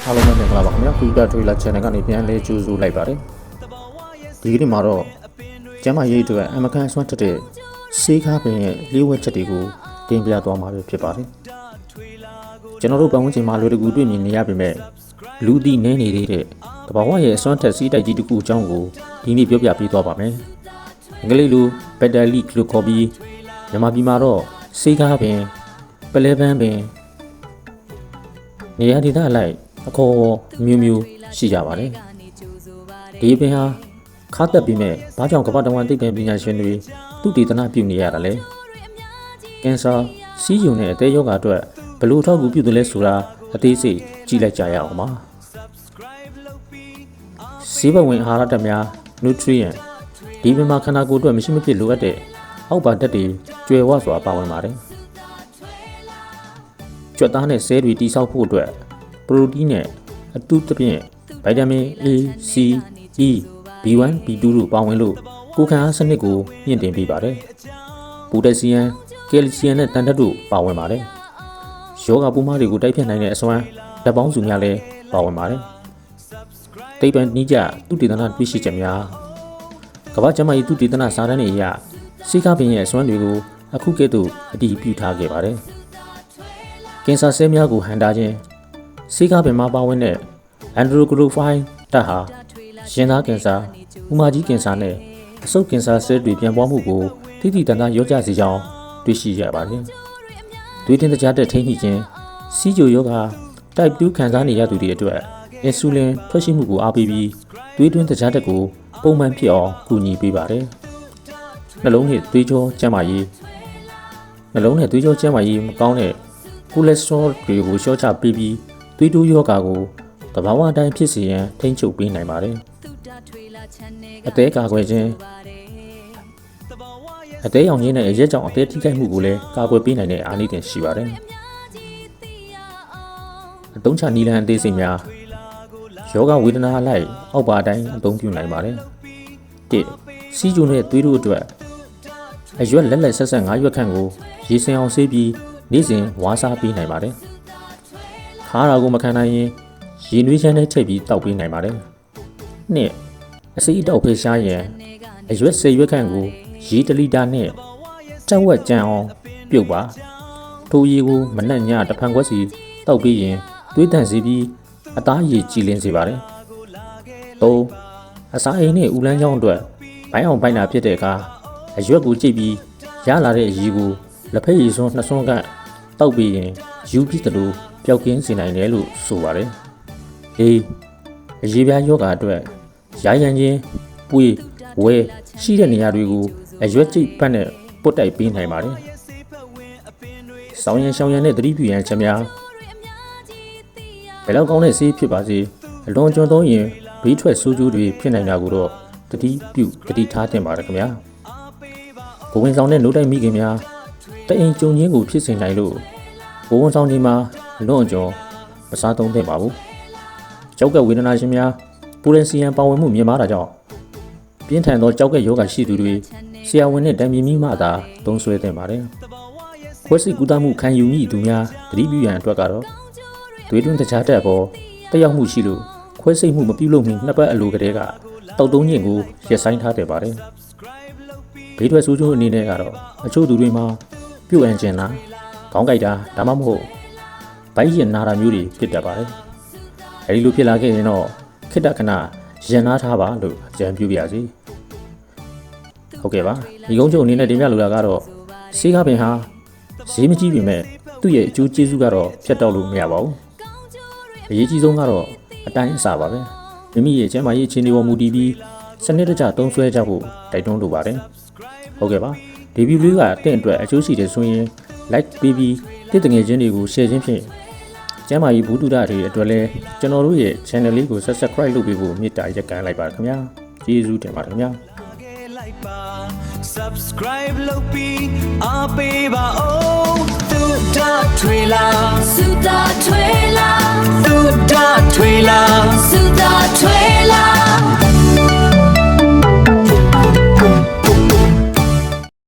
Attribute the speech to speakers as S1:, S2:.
S1: အားလုံးပဲမင်္ဂလာပါခင်ဗျာ Twitter Trailer Channel ကနေပြန်လဲကြိုးဆိုလိုက်ပါတယ်ဒီကနေ့မှာတော့ကျမ်းမာရေးအတွက်အမကန်ဆွမ်းတက်တဲ့ဆေးကားပင်ရဲ့လျှို့ဝှက်ချက်တွေကိုတင်ပြသွားမှာဖြစ်ပါတယ်ကျွန်တော်တို့ပတ်ဝန်းကျင်မှာလူတကူတွေ့မြင်နေရပေမဲ့လူသိနေနေသေးတဲ့တဘာဝရဲ့အစွမ်းထက်စီးတိုက်ကြီးတစ်ခုအကြောင်းကိုဒီနေ့ပြောပြပေးသွားပါမယ်အင်္ဂလိပ်လိုဘက်တလီကလိုခေါ်ပြီးမြန်မာပြည်မှာတော့ဆေးကားပင်ပလဲပန်းပင်နေရာဒေသအလိုက်အခေါ်မျိုးမျိုးရှိကြပါတယ်ဒီပင်ဟာခါတက်ပြီးမဲ့ဘာကြောင့်ကမ္ဘာတဝန်းသိပ္ပံပညာရှင်တွေသူတည်တနာပြုနေရတာလဲကင်ဆာစီးရုံနဲ့အသေးရောဂါအတွက်ဘယ်လိုထောက်ကူပြုတယ်လဲဆိုတာအသေးစိတ်ကြည့်လိုက်ကြရအောင်ပါဆေးဘဝင်အာဟာရဓာတ်များ nutrient ဒီပင်မှာခန္ဓာကိုယ်အတွက်မရှိမဖြစ်လိုအပ်တဲ့အောက်ပါဓာတ်တွေကျွယ်ဝစွာပါဝင်ပါတယ်ကြွက်သားနဲ့ဆဲတွေတိဆောက်ဖို့အတွက်ပရိုတင်းနဲ့အထူးသဖြင့်ဗိုက်တာမင် A, C, E, B1, B2 တို့ပါဝင်လို့ကိုယ်ခံအားစနစ်ကိုမြင့်တင်ပေးပါတယ်။ပိုတက်ဆီယမ်၊ကယ်လ်ဆီယမ်နဲ့တန်ဓာတ်တို့ပါဝင်ပါတယ်။ယောဂပိုးမတွေကိုတိုက်ဖျက်နိုင်တဲ့အစွမ်းဓာတ်ပေါင်းစုများလည်းပါဝင်ပါတယ်။သိပ္ပံနည်းကျသုတေသနတွေ့ရှိချက်များကမ္ဘာ့ကျန်းမာရေးသုတေသနစာတမ်းတွေအရဆေးကားပင်ရဲ့အစွမ်းတွေကိုအခုကဲ့သို့အတည်ပြုထားခဲ့ပါတယ်။ကင်ဆာဆဲများကိုဟန်တာခြင်းဆေးကားပင်မှာပါဝင်တဲ့အန်ဒရိုကလိုဖိုင်ဓာတ်ဟာရင်သားကင်ဆာ၊ဥမာကြီးကင်ဆာနဲ့အဆုတ်ကင်ဆာဆဲတွေပြန်ပွားမှုကိုထိထိတန်တန်ရောကြစေကြောင်းတွေ့ရှိရပါတယ်။သွေးတင်တကြားတက်ထိန်းညှိခြင်းစီးကျိုယောဂါ type 2ခံစားနေရသူတွေအတွက်အင်ဆူလင်ထွက်ရှိမှုကိုအားပေးပြီးသွေးတွင်းတကြားတက်ကိုပုံမှန်ဖြစ်အောင်ကူညီပေးပါတယ်။နှလုံးနဲ့သွေးကြောကျန်းမာရေးနှလုံးနဲ့သွေးကြောကျန်းမာရေးမကောင်းတဲ့ကိုလက်စထရောတွေကိုလျှော့ချပေးပြီးသွေးတိုးယောဂါကိုတဘာဝအတိုင်းဖြစ်စေရန်ထိန်းချုပ်ပေးနိုင်ပါတယ်။အသေးကာကွယ်ခြင်းအသေးရောင်ခြင်းနဲ့အရက်ကြောင့်အသေးထိခိုက်မှုကိုလည်းကာကွယ်ပေးနိုင်တဲ့အားနည်းတင်ရှိပါတယ်။အသုံးချနည်းလမ်းအသေးစိတ်များယောဂဝေဒနာအလိုက်အောက်ပါအတိုင်းအသုံးပြုနိုင်ပါတယ်။၁စီးကျုံတဲ့သွေးတို့အတွက်အရွက်လက်လက်ဆက်ဆက်၅ရွက်ခန့်ကိုရေစင်အောင်ဆေးပြီးနေ့စဉ်ဝါးစားပေးနိုင်ပါတယ်။ခါးရာကိုမခံနိုင်ရင်ရေနွေးချမ်းနဲ့ထည့်ပြီးတောက်ပေးနိုင်ပါတယ်။နှစ်အစိအတောက်ဖေးရှားရင်အရွက်10ရွက်ခန့်ကိုရေ1လီတာနဲ့တက်ဝက်ကြံအောင်ပြုတ်ပါ။ထိုရေကိုမနက်ညတစ်ဖန်ခွက်စီတောက်ပြီးရင်သွေးတန့်စေပြီးအသားရည်ကြည်လင်းစေပါတယ်။သုံးအစာအိမ်နဲ့ဥလန်းချောင်းအတွက်ဘိုင်းအောင်ဘိုင်းတာဖြစ်တဲ့အခါအရွက်ကိုကြိတ်ပြီးရလာတဲ့ရေကိုလက်ဖက်ရည်စွန်း2စွန်းကတောက်ပြီးရင်ယူပြီးသလိုပျောက်ကင်းစေနိုင်တယ်လို့ဆိုပါတယ်။အေးအရေးပြားယောဂအတွက်ရာရန်ခြင်းပွေးဝဲရှိတဲ့နေရာတွေကိုအရွက်ကြိတ်ပတ်နဲ့ပုတ်တိုက်ပေးနိုင်ပါတယ်။ဆောင်းရံရှောင်းရံနဲ့သတိပြုရန်ချက်များဘယ်လောက်ကောင်းတဲ့ဆေးဖြစ်ပါစေအလွန်ကျွံသုံးရင်ဘေးထွက်ဆိုးကျိုးတွေဖြစ်နိုင်တာကိုတော့သတိပြုသတိထားသင့်ပါတယ်ခင်ဗျာ။ဘဝင်ဆောင်တဲ့နှုတ်တိုက်မိခင်များတအိမ်ကြုံချင်းကိုဖြစ်စေနိုင်လို့ဘဝင်ဆောင်ဒီမှာအလွန်ကျွံမစားသုံးသင့်ပါဘူး။ကြောက်ကဝေဒနာရှင်များပူရင်စီယံပါဝင်မှုမြင်မာတာကြောင့်ပြင်းထန်သောကြောက်ကယောဂရှိသူတွေဆရာဝန်နဲ့တိုင်ပင်မိမှသာသုံးစွဲသင့်ပါတယ်။ခွဲစိတ်ကူးသမှုခံယူမိသူများသတိပြုရန်အတွက်ကတော့သွေးတွင်းတကြားတက်ပေါ်တက်ရောက်မှုရှိလို့ခွဲစိတ်မှုမပြုလုပ်မီနှစ်ပတ်အလိုကတည်းကတောက်တုံးညင်ကိုရပ်ဆိုင်းထားတယ်ပါတယ်။ဘေးထွက်ဆိုးကျိုးအနေနဲ့ကတော့အချို့သူတွေမှာပြုတ်အန်ကျင်တာခေါင်းကိုက်တာဒါမှမဟုတ်ဗိုက်ရင်နာတာမျိုးတွေဖြစ်တတ်ပါတယ်။အဲဒီလိုဖြစ်လာခဲ့ရင်တော့ခိတ္တခဏရန်နာထားပါလို့အကြံပြုပါရစေ။ဟုတ်ကဲ့ပါဒီကုန်းချုပ်အနေနဲ့တင်ပြလိုတာကတော့ဆေးကားပင်ဟာဈေးမကြီးပေမဲ့သူ့ရဲ့အကျိုးကျေးဇူးကတော့ဖြတ်တောက်လို့မရပါဘူး။အရေးကြီးဆုံးကတော့အတိုင်းအစာပါပဲ။မိမိရဲ့ကျန်းမာရေးအခြေအနေပေါ်မူတည်ပြီးစနစ်တကျသုံးစွဲကြဖို့တိုက်တွန်းလိုပါတယ်။ဟုတ်ကဲ့ပါဒီဗီဒီယိုလေးကတင့်အတွက်အကျိုးရှိတယ်ဆိုရင် like ပေးပြီးတင့်တငယ်ချင်းတွေကို share ခြင်းဖြင့်ကျမ်းမာရေးဘူးတုဒတွေအတွက်လည်းကျွန်တော်တို့ရဲ့ channel လေးကို subscribe လုပ်ပေးဖို့မေတ္တာရပ်ခံလိုက်ပါခင်ဗျာကျေးဇူးတင်ပါတယ်ခင်ဗျာ
S2: subscribe လုပ်ပြီးအားပေးပါ